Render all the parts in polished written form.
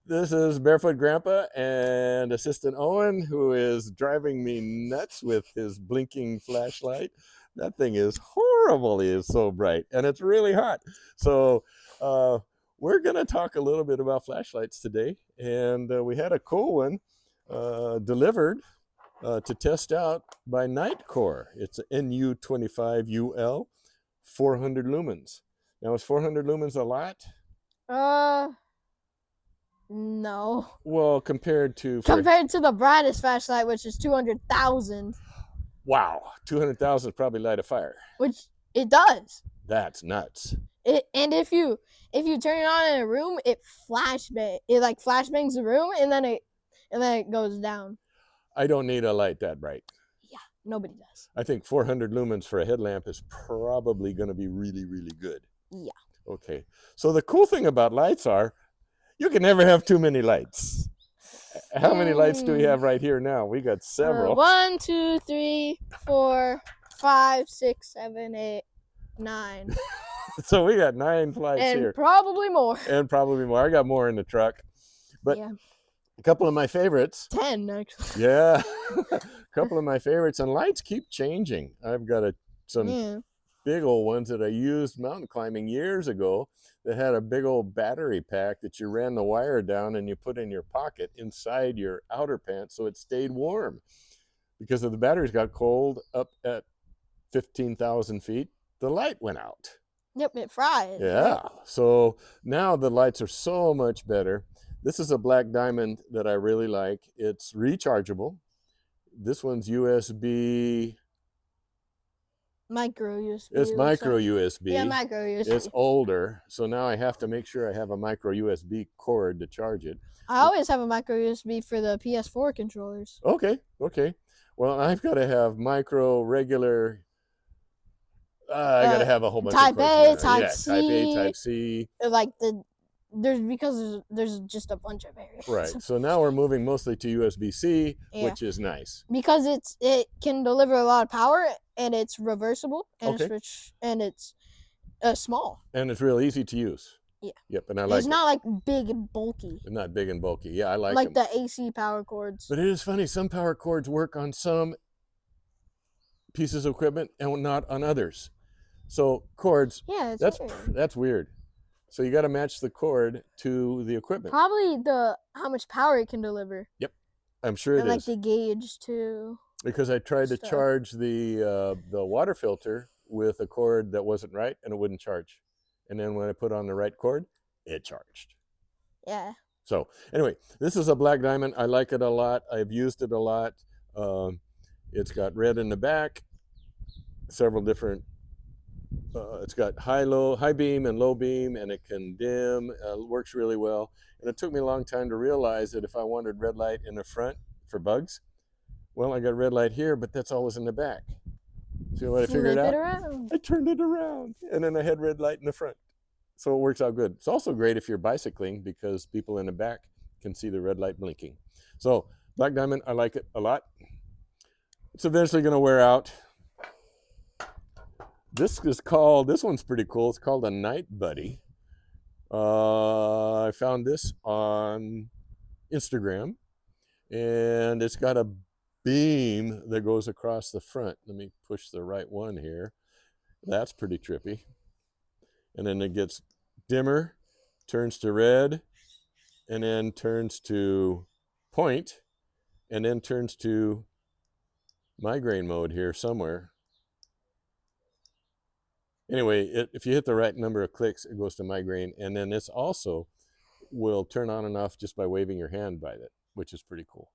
This is Barefoot Grandpa and Assistant Owen, who is driving me nuts with his blinking flashlight. That thing is horrible. It is so bright, and it's really hot. So we're going to talk a little bit about flashlights today, and we had a cool one delivered to test out by NITECORE. It's an NU25UL, 400 lumens. Now, is 400 lumens a lot? No. Well, compared to the brightest flashlight, which is 200,000. Wow, 200,000 probably light a fire. Which it does. That's nuts. And if you turn it on in a room, it like flashbangs the room, and then it goes down. I don't need a light that bright. Yeah, nobody does. I think 400 lumens for a headlamp is probably going to be really, really good. Yeah. Okay. So the cool thing about lights are you can never have too many lights. How many lights do we have right here now? We got several. 1, 2, 3, 4, 5, 6, 7, 8, 9. So we got 9 lights and here. Probably more. And probably more. I got more in the truck. But yeah. A couple of my favorites. 10, actually. Yeah. A couple of my favorites. And lights keep changing. I've got some big old ones that I used mountain climbing years ago that had a big old battery pack that you ran the wire down and you put in your pocket inside your outer pants so it stayed warm. Because if the batteries got cold up at 15,000 feet, the light went out. Yep, it fried. Yeah. Right? So now the lights are so much better. This is a black diamond that I really like. It's rechargeable. This one's USB. Micro USB. It's micro USB. Yeah, micro USB. It's older, so now I have to make sure I have a micro USB cord to charge it. I always have a micro USB for the PS4 controllers. Okay. Well, I've got to have micro, regular. I got to have a whole bunch Type of cords. Type A, Type C. Type A, Type C. Like there's just a bunch of variants. Right. So now we're moving mostly to USB-C, which is nice. Because it can deliver a lot of power, and it's reversible, and it's small. And it's real easy to use. Yeah. Yep. And I like it. It's not like big and bulky. It's not big and bulky. Yeah, I like like them. The AC power cords. But it is funny. Some power cords work on some pieces of equipment and not on others. So cords. Yeah, that's weird. So you got to match the cord to the equipment. Probably how much power it can deliver. Yep, I'm sure it is. And like the gauge too. Because I tried to charge the water filter with a cord that wasn't right, and it wouldn't charge. And then when I put on the right cord, it charged. Yeah. So anyway, this is a black diamond. I like it a lot. I've used it a lot. It's got red in the back, several different. It's got high beam and low beam, and it can dim. Works really well. And it took me a long time to realize that if I wanted red light in the front for bugs, well, I got red light here, but that's always in the back. See what I figured out? I turned it around, and then I had red light in the front. So it works out good. It's also great if you're bicycling because people in the back can see the red light blinking. So black diamond, I like it a lot. It's eventually going to wear out. This one's pretty cool. It's called a Night Buddy. I found this on Instagram, and it's got a beam that goes across the front. Let me push the right one here. That's pretty trippy. And then it gets dimmer, turns to red, and then turns to point, and then turns to migraine mode here somewhere. Anyway, if you hit the right number of clicks, it goes to migraine. And then this also will turn on and off just by waving your hand by it, which is pretty cool.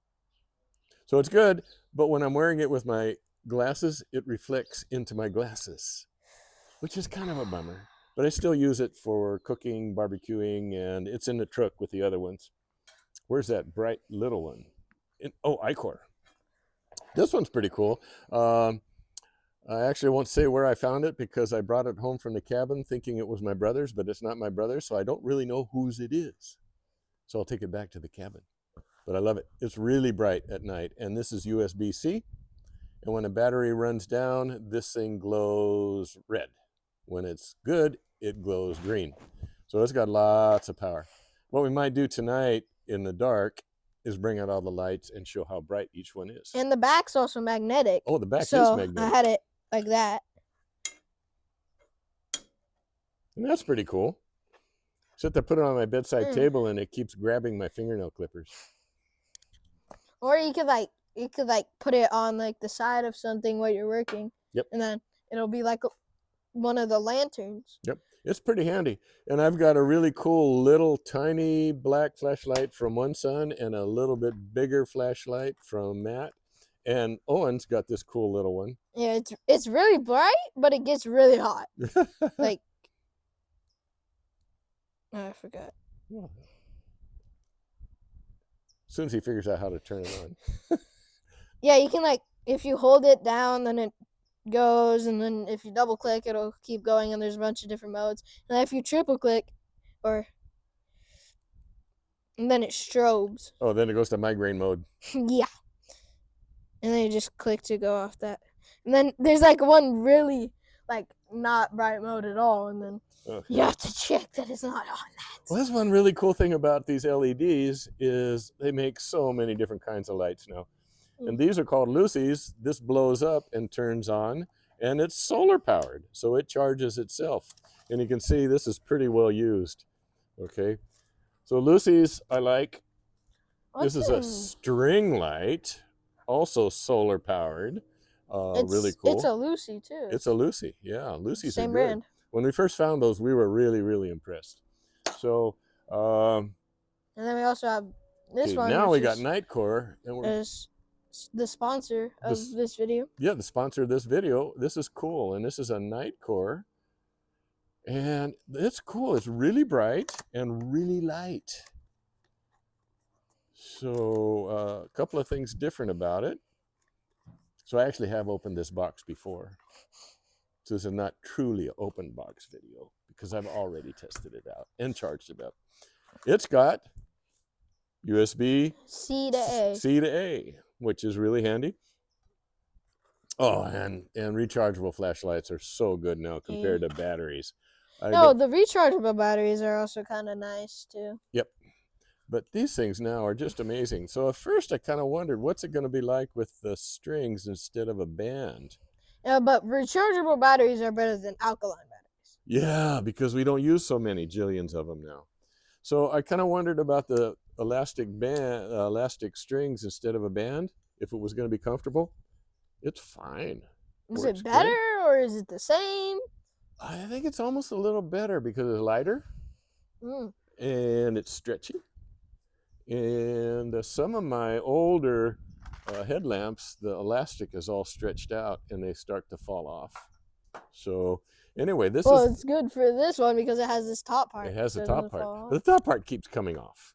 So it's good, but when I'm wearing it with my glasses, it reflects into my glasses, which is kind of a bummer. But I still use it for cooking, barbecuing, and it's in the truck with the other ones. Where's that bright little one? Icore. This one's pretty cool. I actually won't say where I found it because I brought it home from the cabin thinking it was my brother's, but it's not my brother's, so I don't really know whose it is. So I'll take it back to the cabin. But I love it. It's really bright at night, and this is USB-C. And when a battery runs down, this thing glows red. When it's good, it glows green. So it's got lots of power. What we might do tonight in the dark is bring out all the lights and show how bright each one is. And the back's also magnetic. Oh, the back is So magnetic. I had it like that. And that's pretty cool. Except I put it on my bedside table and it keeps grabbing my fingernail clippers. Or you could put it on like the side of something while you're working. Yep. And then it'll be like one of the lanterns. Yep. It's pretty handy. And I've got a really cool little tiny black flashlight from one son and a little bit bigger flashlight from Matt. And Owen's got this cool little one. Yeah, it's really bright, but it gets really hot. Like, oh, I forgot. Yeah. As soon as he figures out how to turn it on. Yeah, you can if you hold it down, then it goes, and then if you double click, it'll keep going, and there's a bunch of different modes. And then if you triple click, and then it strobes. Oh, then it goes to migraine mode. Yeah. And then you just click to go off that. And then there's one really not bright mode at all, and then you have to check that it's not on that. Well, that's one really cool thing about these LEDs is they make so many different kinds of lights now. And these are called Lucy's. This blows up and turns on, and it's solar powered, so it charges itself. And you can see this is pretty well used. Okay, so Lucy's I like. This is a string light, also solar powered. Really cool. It's a Lucy too. It's a Lucy, yeah. Lucy's same are good. brand. When we first found those, we were really, really impressed. So, and then we also have this one. Now we got NITECORE, and we're the sponsor of this video. Yeah, the sponsor of this video. This is cool, and this is a NITECORE, and it's cool. It's really bright and really light. So, a couple of things different about it. So I actually have opened this box before. So this is not truly an open box video because I've already tested it out and charged it up. It's got USB C to A, which is really handy. Oh, and rechargeable flashlights are so good now compared to batteries. No, the rechargeable batteries are also kind of nice too. Yep. But these things now are just amazing. So at first I kind of wondered, what's it going to be like with the strings instead of a band? Yeah, but rechargeable batteries are better than alkaline batteries. Yeah, because we don't use so many jillions of them now. So I kind of wondered about the elastic strings instead of a band, if it was going to be comfortable. It's fine. Is it better or is it the same? I think it's almost a little better because it's lighter and it's stretchy. And some of my older headlamps, the elastic is all stretched out and they start to fall off. So anyway, it's good for this one because it has this top part. It has the top part. But the top part keeps coming off.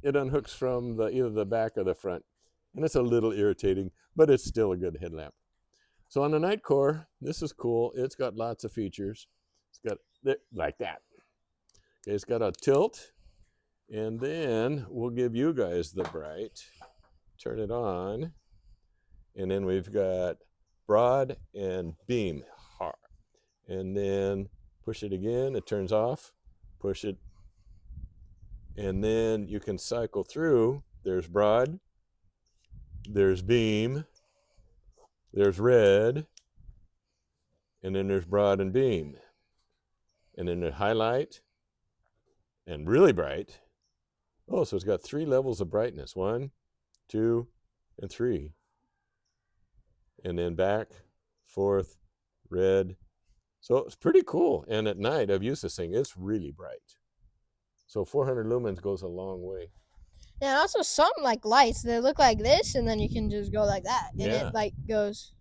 It unhooks from either the back or the front. And it's a little irritating, but it's still a good headlamp. So on the NITECORE, this is cool. It's got lots of features. It's got like that. Okay, it's got a tilt. And then we'll give you guys the bright. Turn it on. And then we've got broad and beam. And then push it again. It turns off. Push it. And then you can cycle through. There's broad. There's beam. There's red. And then there's broad and beam. And then there's highlight. And really bright. Oh, so it's got 3 levels of brightness. 1, 2, and 3. And then back, forth, red. So it's pretty cool. And at night, I've used this thing. It's really bright. So 400 lumens goes a long way. Yeah, and also some lights, they look like this, and then you can just go like that. And it goes.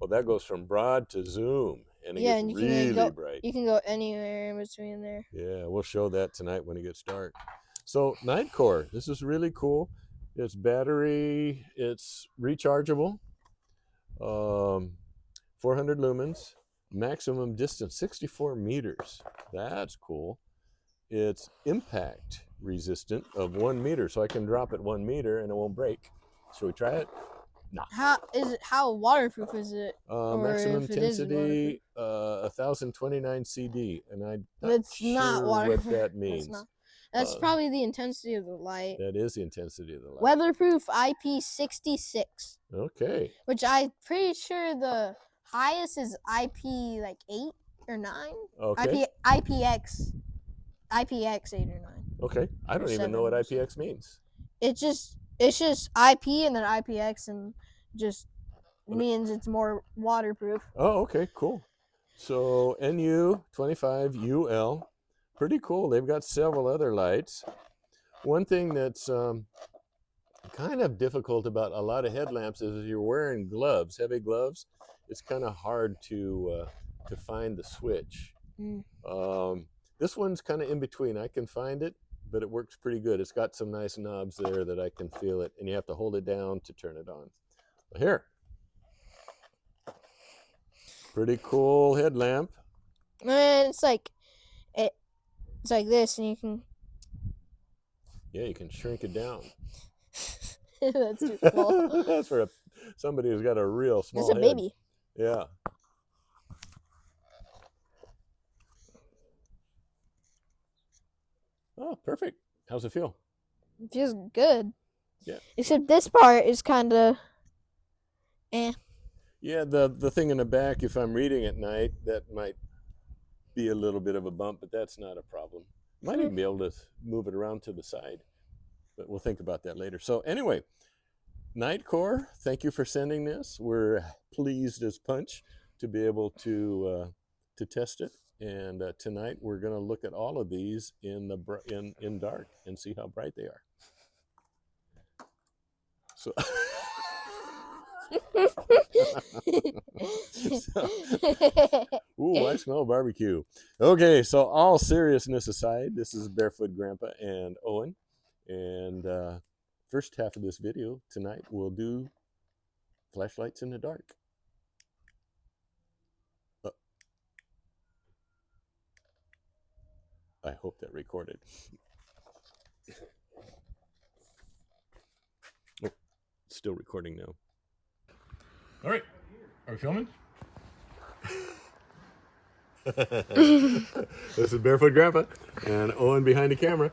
Well, that goes from broad to zoom. And it gets really bright. You can go anywhere in between there. Yeah, we'll show that tonight when it gets dark. So NITECORE, this is really cool. It's battery, it's rechargeable, 400 lumens, maximum distance 64 meters. That's cool. It's impact resistant of 1 meter, so I can drop it 1 meter and it won't break. Should we try it? No. How waterproof is it? Maximum intensity 1029 CD, and I'm not it's sure not waterproof. what that means. That's probably the intensity of the light. That is the intensity of the light. Weatherproof IP66. Okay. Which I'm pretty sure the highest is IP like 8 or 9. Okay. IPX 8 or 9. Okay. I don't even know what IPX means. It's just IP and then IPX, and just means it's more waterproof. Oh, okay, cool. So NU25UL, pretty cool. They've got several other lights. One thing that's kind of difficult about a lot of headlamps is if you're wearing gloves, heavy gloves, it's kind of hard to find the switch. This one's kind of in between. I can find it, but it works pretty good. It's got some nice knobs there that I can feel it, and you have to hold it down to turn it on. But here. Pretty cool headlamp. And it's like this, and you can. Yeah, you can shrink it down. That's too cool. That's for somebody who's got a real small head. It's a baby. Yeah. Oh, perfect. How's it feel? It feels good. Yeah. Except this part is kind of Yeah, the thing in the back, if I'm reading at night, that might be a little bit of a bump, but that's not a problem. Might even be able to move it around to the side, but we'll think about that later. So anyway, NITECORE, thank you for sending this. We're pleased as punch to be able to test it. And tonight we're going to look at all of these in dark and see how bright they are. So. Ooh, I smell barbecue. Okay, so all seriousness aside, this is Barefoot Grandpa and Owen, and first half of this video tonight we'll do flashlights in the dark. I hope that recorded. Oh, it's still recording now. All right, are we filming? This is Barefoot Grandpa and Owen behind the camera,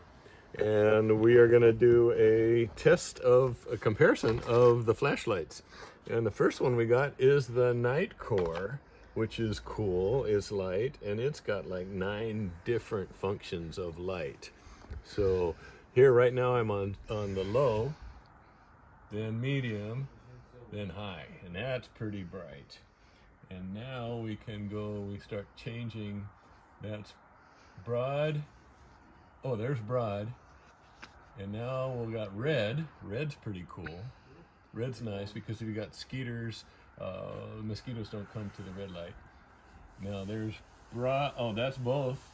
and we are going to do a comparison of the flashlights. And the first one we got is the NITECORE, which is cool. It's light, and it's got like 9 different functions of light. So here right now I'm on the low, then medium, then high, and that's pretty bright. And now we start changing. That's broad. Oh, there's broad. And now we've got red. Red's pretty cool. Red's nice because if you got skeeters, mosquitoes don't come to the red light. Now there's broad. Oh, that's both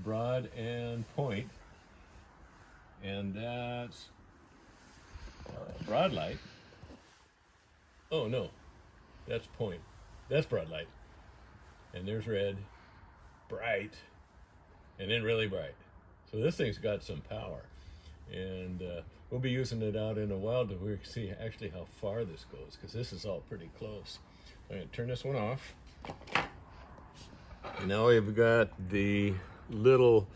broad and point. And that's broad light. Oh no, that's point. That's broad light. And there's red, bright, and then really bright. So this thing's got some power. And we'll be using it out in a while to see actually how far this goes, because this is all pretty close. I'm going to turn this one off. And now we've got the little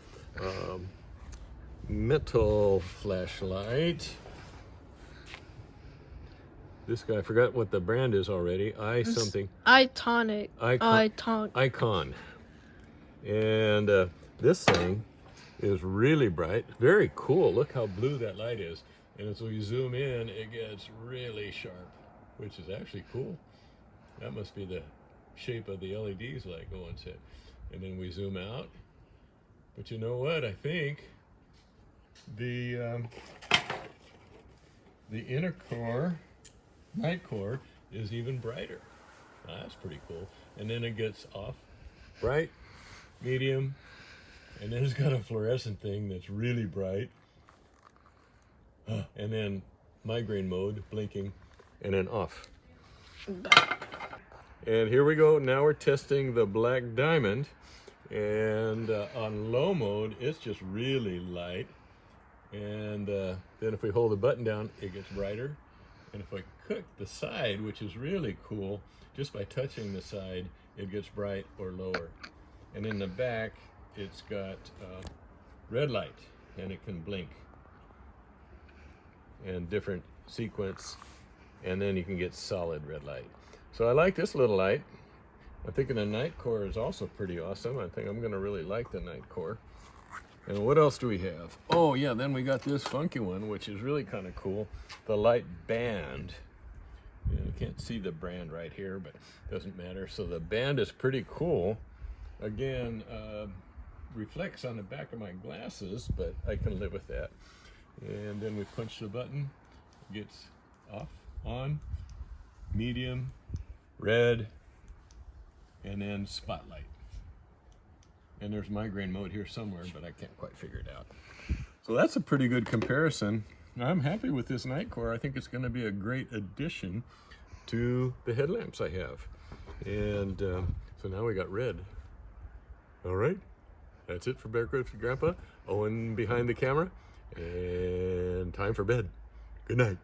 metal flashlight. This guy, I forgot what the brand is already. Iconic. Icon. And this thing is really bright. Very cool. Look how blue that light is. And as we zoom in, it gets really sharp, which is actually cool. That must be the shape of the LEDs, like Owen said. And then we zoom out. But you know what? I think the inner core, NITECORE, is even brighter. That's pretty cool. And then it gets off, bright, medium, and then it's got a fluorescent thing that's really bright. And then migraine mode, blinking, and then off. And here we go. Now we're testing the black diamond. And on low mode, it's just really light. And then if we hold the button down, it gets brighter. And if I click the side, which is really cool, just by touching the side, it gets bright or lower. And in the back, it's got red light. and it can blink and different sequence, and then you can get solid red light. So I like this little light. I'm thinking the NITECORE is also pretty awesome. I think I'm gonna really like the NITECORE. And what else do we have? Oh yeah, then we got this funky one, which is really kind of cool. The light band. You can't see the brand right here, but it doesn't matter. So the band is pretty cool. Again, reflects on the back of my glasses, but I can live with that. And then we punch the button, gets off, on, medium, red, and then spotlight. And there's migraine mode here somewhere, but I can't quite figure it out. So that's a pretty good comparison. I'm happy with this NITECORE. I think it's going to be a great addition to the headlamps I have. And so now we got red. All right, that's it for Barefoot Grandpa. Owen behind the camera, and time for bed. Good night.